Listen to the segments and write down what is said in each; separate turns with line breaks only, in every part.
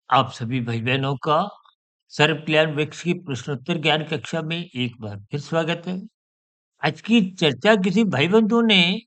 आप सभी भाई-बहनों का सर्व कल्याण वृक्ष की प्रश्नोत्तर ज्ञान कक्षा में एक बार फिर स्वागत है। आज की चर्चा किसी भाई-बंधु ने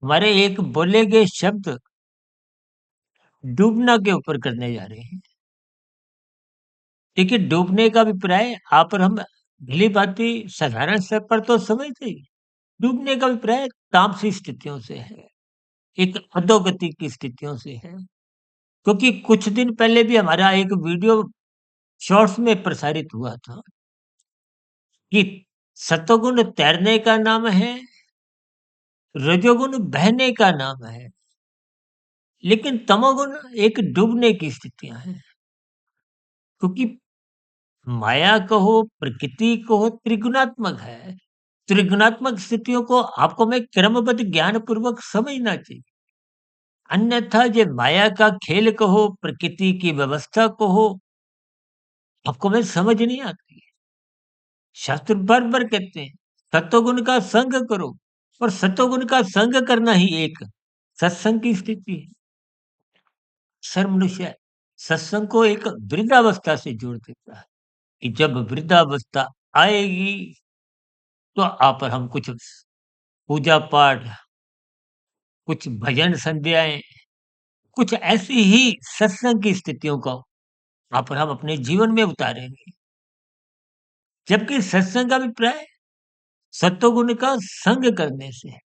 हमारे एक बोले गए शब्द डूबना के ऊपर करने जा रहे हैं। देखिए डूबने का अभिप्राय आप और हम भली-भांति साधारण स्तर पर तो समझते ही। डूबने का अभिप्राय तामसी स्थितियों से है, एक अधोगति की स्थितियों से है। क्योंकि कुछ दिन पहले भी हमारा एक वीडियो शॉर्ट्स में प्रसारित हुआ था कि सतोगुण तैरने का नाम है, रजोगुण बहने का नाम है, लेकिन तमोगुण एक डूबने की स्थितियां हैं। क्योंकि माया कहो, प्रकृति कहो, त्रिगुणात्मक है। त्रिगुणात्मक स्थितियों को आपको में क्रमबद्ध ज्ञान पूर्वक समझना चाहिए। अन्यथा ये माया का खेल कहो, प्रकृति की व्यवस्था कहो, आपको में समझ नहीं आती है। शास्त्र बार-बार कहते हैं, सत्वगुण का संग करो और सत्वगुण का संग करना ही एक सत्संग की स्थिति है। अक्सर मनुष्य सत्संग को एक वृद्धावस्था से जोड़ देता है कि जब वृद्धावस्था आएगी तो आप और हम कुछ पूजा पाठ, कुछ भजन संध्याएं, कुछ ऐसी ही सत्संग की स्थितियों को आप और हम अपने जीवन में उतारेंगे। जबकि सत्संग का अभिप्राय सत्वगुण का संग करने से है,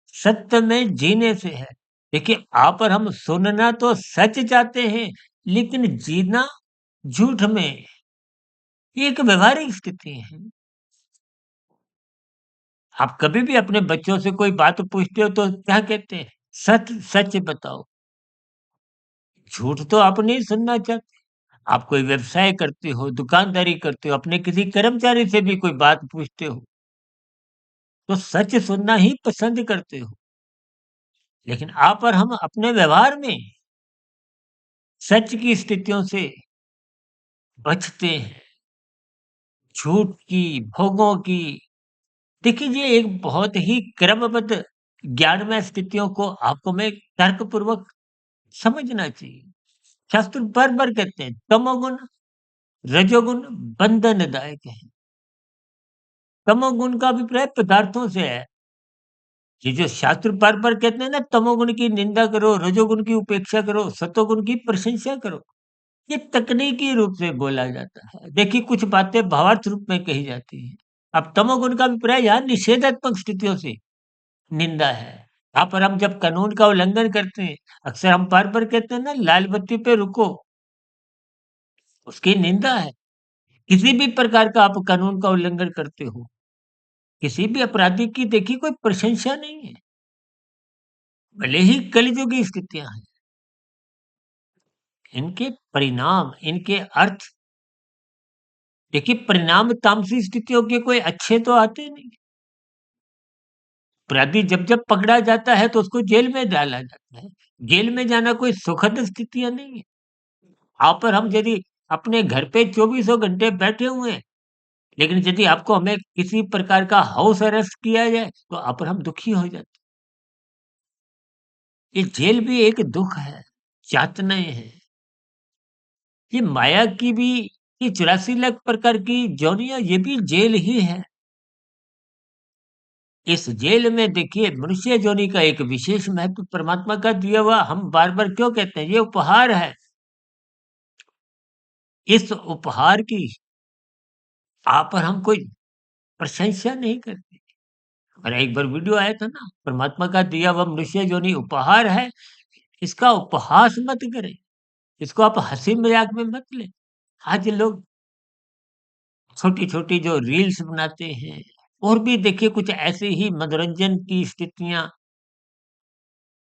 सत्य में जीने से है। देखिए आप और हम सुनना तो सच चाहते हैं, लेकिन जीना झूठ में। ये एक व्यवहारिक स्थिति है। आप कभी भी अपने बच्चों से कोई बात पूछते हो तो क्या कहते हैं? सच सच बताओ। झूठ तो आप नहीं सुनना चाहते। आप कोई व्यवसाय करते हो, दुकानदारी करते हो, अपने किसी कर्मचारी से भी कोई बात पूछते हो, तो सच सुनना ही पसंद करते हो। लेकिन आप और हम अपने व्यवहार में सच की स्थितियों से बचते हैं, झूठ की, भोगों की। देखिए ये एक बहुत ही क्रमबद्ध ज्ञानमय स्थितियों को आपको मैं तर्कपूर्वक समझना चाहिए। शास्त्र बार-बार कहते हैं तमोगुण, रजोगुण बंधनदायक है। तमोगुण का अभिप्राय पदार्थों से है। ये जो शास्त्र बार-बार कहते हैं ना तमोगुण की निंदा करो, रजोगुण की उपेक्षा करो, सतोगुण की प्रशंसा करो। ये तकनीकी रूप से बोला जाता है। देखिए कुछ बातें भावार्थ रूप में कही जाती हैं। अब तमोगुण का अभिप्राय यहाँ निषेधात्मक स्थितियों से निंदा है। यहाँ पर हम जब कानून का उल्लंघन करते हैं, अक्सर हम बार-बार कहते हैं ना लाल बत्ती पे रुको, उसकी निंदा है। किसी भी प्रकार का आप कानून का उल्लंघन करते हो, किसी भी अपराधी की देखिए कोई प्रशंसा नहीं है। भले ही कलयुग की स्थितियाँ हैं, इनके परिणाम, इनके अर्थ देखिए परिणाम तामसी स्थितियों के कोई अच्छे तो आते नहीं। अपराधी जब-जब पकड़ा जाता है तो उसको जेल में डाला जाता है। जेल में जाना कोई सुखद स्थितियाँ नहीं है। आप और हम यदि अपने घर पे चौबीसों घंटे बैठे हुए हैं, लेकिन यदि आपको हमें किसी प्रकार का हाउस अरेस्ट किया जाए, तो आप और हम दुखी हो जाते हैं। ये जेल भी एक दुःख है, यातनाएँ हैं। ये माया की भी ये 84 लाख प्रकार की योनियाँ ये भी जेल ही है। इस जेल में देखिए मनुष्य योनि का एक विशेष महत्व परमात्मा का दिया हुआ हम बार-बार क्यों कहते हैं ये उपहार है। इस उपहार की आप और हम कोई प्रशंसा नहीं करते। और एक बार वीडियो आया था ना परमात्मा का दिया हुआ मनुष्य योनि उपहार है, इसका उपहास मत करें, इसको आप हँसी-मज़ाक में मत लें। आज लोग छोटी-छोटी जो रील्स बनाते हैं और भी देखिए कुछ ऐसे ही मनोरंजन की स्थितियाँ,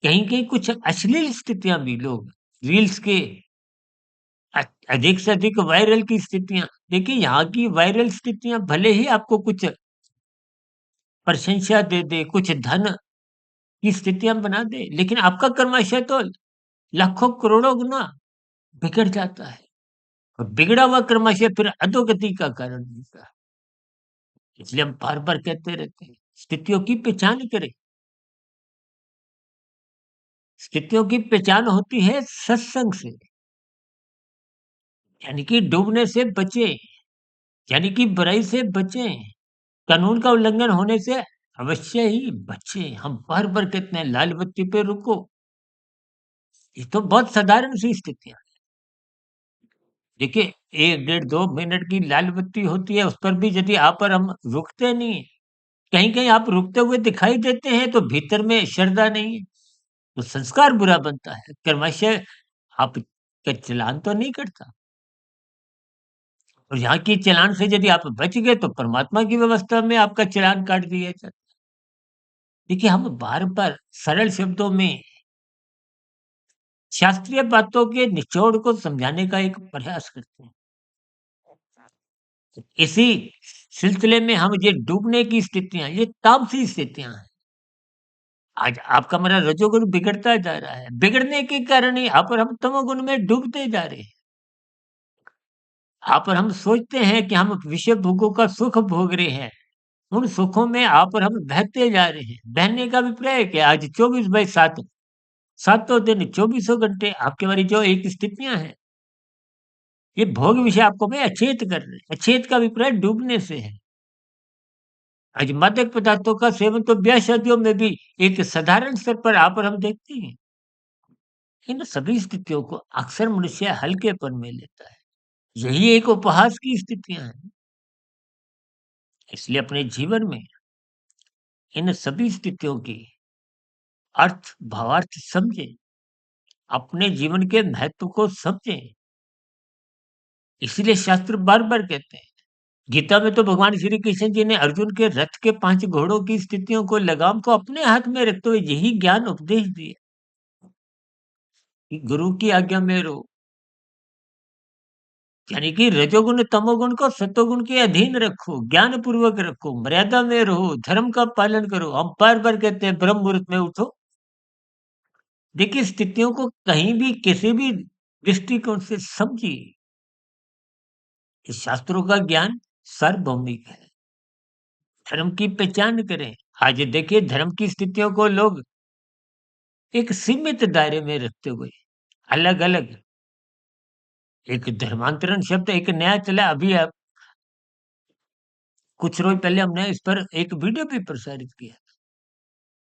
कहीं-कहीं कुछ अश्लील स्थितियाँ भी लोग रील्स के अ अधिक से अधिक वायरल की स्थितियाँ देखिए यहाँ की वायरल स्थितियाँ भले ही आपको कुछ प्रशंसा दे दे, कुछ धन की स्थितियाँ बना दे, लेकिन आपका कर्माशय तो लाखों करोड़ों गुना बिगड़ जाता है और बिगड़ा हुआ कर्माशय फिर अधोगति का कारण बनता है। इसलिए हम बार-बार कहते रहते हैं, स्थितियों की पहचान करें। स्थितियों की पहचान होती है सत्संग से। यानी कि डूबने से बचें, यानी कि बुराई से बचें, कानून का उल्लंघन होने से अवश्य ही बचें। हम बार-बार कहते हैं लाल बत्ती पे रुको, ये तो बहुत साधारण सी स्थितियाँ हैं। देखिए 1 डेढ़ 2 मिनट की लाल बत्ती होती है, उस पर भी यदि आप और हम रुकते नहीं हैं, कहीं-कहीं आप रुकते हुए दिखाई देते हैं तो भीतर में श्रद्धा नहीं है, तो संस्कार बुरा बनता है। क्रमशः आपका चालान तो नहीं कटता और यहाँ की चालान से यदि आप बच गए तो परमात्मा की व्यवस्था में आपका चालान काट दिया जाता है। देखिए हम बार-बार सरल शब्दों में शास्त्रीय बातों के निचोड़ को समझाने का एक प्रयास करते हैं। इसी सिलसिले में हम ये डूबने की स्थितियाँ, ये तामसी स्थितियाँ हैं। आज आपका हमारा रजोगुण बिगड़ता जा रहा है। बिगड़ने के कारण ही आप और हम तमोगुण में डूबते जा रहे हैं। आप और हम सोचते हैं कि हम विषय भोगों का सुख भोग रहे हैं। उन सुखों में आप और हम बहते जा रहे हैं। बहने का अभिप्राय है कि आज 24/7 सातों दिन, चौबीसों घंटे आपकी हमारी जो एक स्थितियाँ हैं, ये भोग विषय आपको में अचेत कर रहे हैं। अचेत का अभिप्राय डूबने से है। आज मादक पदार्थों का सेवन तो ब्याह-शादियों में भी एक साधारण स्तर पर आप और हम देखते हैं। इन सभी स्थितियों को अक्सर मनुष्य हल्केपन में लेता है। यही एक उपहास की स्थितियाँ हैं। इसलिए अपने जीवन में इन सभी स्थितियों की अर्थ, भावार्थ समझें, अपने जीवन के महत्व को समझें। इसीलिए शास्त्र बार-बार कहते हैं। गीता में तो भगवान श्री कृष्ण जी ने अर्जुन के रथ के 5 घोड़ों की स्थितियों को लगाम को अपने हाथ में रखते हुए यही ज्ञान उपदेश दिए कि गुरु की आज्ञा में रहो। यानी कि रजोगुण, तमोगुण को सतोगुण के अधीन रखो, ज्ञान पूर्वक रखो, मर्यादा में रहो, धर्म का पालन करो। हम बार-बार कहते हैं ब्रह्म मुहूर्त में उठो। देखिए स्थितियों को कहीं भी किसी भी दृष्टिकोण से समझिए। इस शास्त्रों का ज्ञान सार्वभौमिक है। धर्म की पहचान करें। आज देखिए धर्म की स्थितियों को लोग एक सीमित दायरे में रखते हुए अलग-अलग एक धर्मांतरण शब्द एक नया चला अभी कुछ रोज पहले हमने इस पर एक वीडियो भी प्रसारित किया।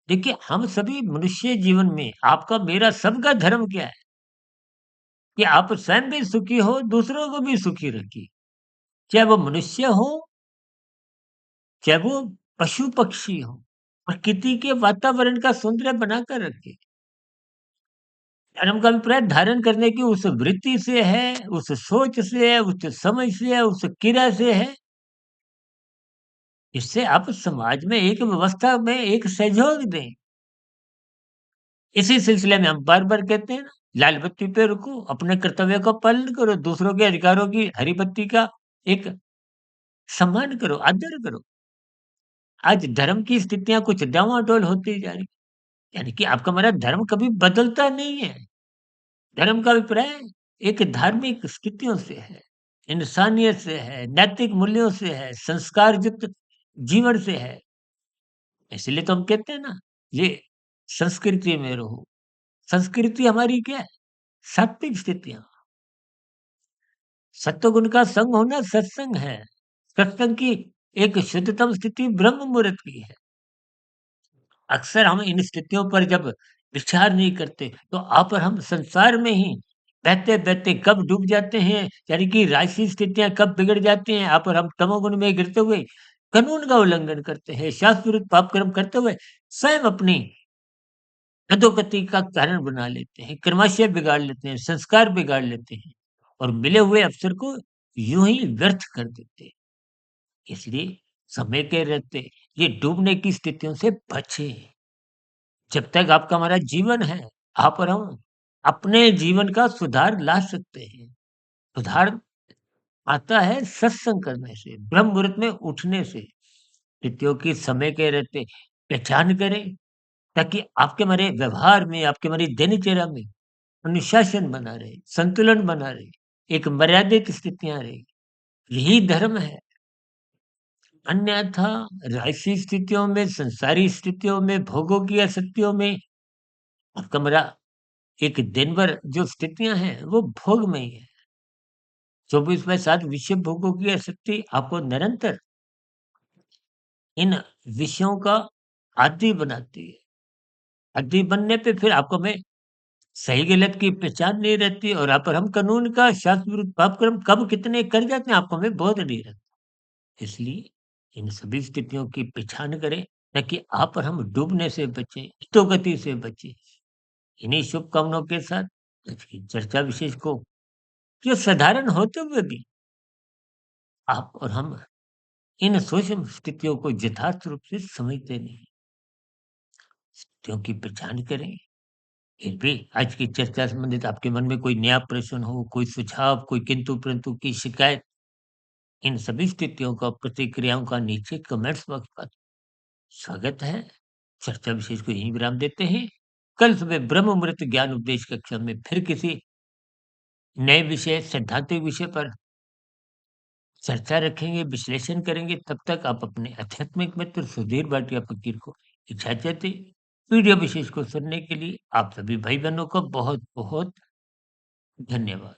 देखिए हम सभी मनुष्य जीवन में आपका मेरा सबका धर्म क्या है कि आप स्वयं भी सुखी हो, दूसरों को भी सुखी रखिए। चाहे वो मनुष्य हो, चाहे वो पशु-पक्षी हो, प्रकृति के वातावरण का सौंदर्य बनाकर रखें। धर्म का अभिप्राय धारण करने की उस वृत्ति से है, उस सोच से है, उस समझ से है, उस क्रिया से है, जिससे आप समाज में एक व्यवस्था में एक सहयोग दें। इसी सिलसिले में हम बार-बार कहते हैं ना, लाल बत्ती पे रुको, अपने कर्तव्य का पालन करो, दूसरों के अधिकारों की हरी बत्ती का एक सम्मान करो, आदर करो। आज धर्म की स्थितियाँ कुछ डामाडोल होती जा रही, यानी कि आपका हमारा धर्म कभी बदलता नहीं है। धर्म का अभिप्राय एक धार्मिक स्थितियों से है, इंसानियत से है, नैतिक मूल्यों से है, संस्कारयुक्त जीवन से है। इसलिए तो हम कहते हैं ना, ये संस्कृति में रहो। संस्कृति हमारी क्या है? सात्विक स्थितियाँ। सत्वगुण का संग होना सत्संग है। सत्संग की एक शुद्धतम स्थिति ब्रह्म मुहूर्त की है। अक्सर हम इन स्थितियों पर जब विचार नहीं करते, तो आप और हम संसार में ही बहते-बहते कब डूब जाते हैं, यानी कि राशि स्थितियाँ कब बिगड़ जाती हैं, आप और हम तमोगुण में गिरते हुए कानून का उल्लंघन करते हैं, शास्त्र विरुद्ध पाप कर्म करते हुए स्वयं अपनी अधोगति का कारण बना लेते हैं, कर्माशय बिगाड़ लेते हैं, संस्कार बिगाड़ लेते हैं और मिले हुए अवसर को यूं ही व्यर्थ कर देते हैं। इसलिए समय के रहते ये डूबने की स्थितियों से बचे। जब तक आपका हमारा जीवन है, आप और हम अपने जीवन का सुधार ला सकते हैं। सुधार आता है सत्संग करने से, ब्रह्म मुहूर्त में उठने से। स्थितियों की समय के रहते पहचान करें ताकि आपके हमारे व्यवहार में, आपके हमारी दिनचर्या में अनुशासन बना रहे, संतुलन बना रहे, एक मर्यादित स्थितियाँ रहे। यही धर्म है। अन्यथा राजसी स्थितियों में, संसारी स्थितियों में, भोगों की आसक्तियों में आपका हमारा एक दिन भर जो स्थितियाँ हैं, वो भोग में ही है। 24/7 विषय भोगों की आसक्ति आपको निरंतर इन विषयों का आदी बनाती है। आदी बनने पे फिर आपको में सही गलत की पहचान नहीं रहती और यहाँ पर हम कानून का शास्त्र विरुद्ध पाप कर्म कब कितने कर जाते हैं आपको में बोध नहीं रहता। इसलिए इन सभी स्थितियों की पहचान करें ताकि आप और हम डूबने से बचें, अधोगति से बचें। इन्हीं शुभकामनाओं के साथ आज की चर्चा विशेष को जो साधारण होते हुए भी आप और हम इन सूक्ष्म स्थितियों को यथार्थ रूप से समझते नहीं, स्थितियों की पहचान करें। फिर भी आज की चर्चा संबंधित आपके मन में कोई नया प्रश्न हो, कोई सुझाव, कोई किंतु-परंतु की शिकायत, इन सभी स्थितियों का, प्रतिक्रियाओं का नीचे कमेंट्स बॉक्स पर स्वागत है। चर्चा विशेष को यहीं विराम देते हैं। कल सुबह ब्रह्म मुहूर्त ज्ञान उपदेश कक्षा में फिर किसी नए विषय, सैद्धांतिक विषय पर चर्चा रखेंगे, विश्लेषण करेंगे। तब तक आप अपने आध्यात्मिक मित्र सुधीर भाटिया फकीर को इजाज़त दें। वीडियो विशेष को सुनने के लिए आप सभी भाई-बहनों का बहुत-बहुत धन्यवाद।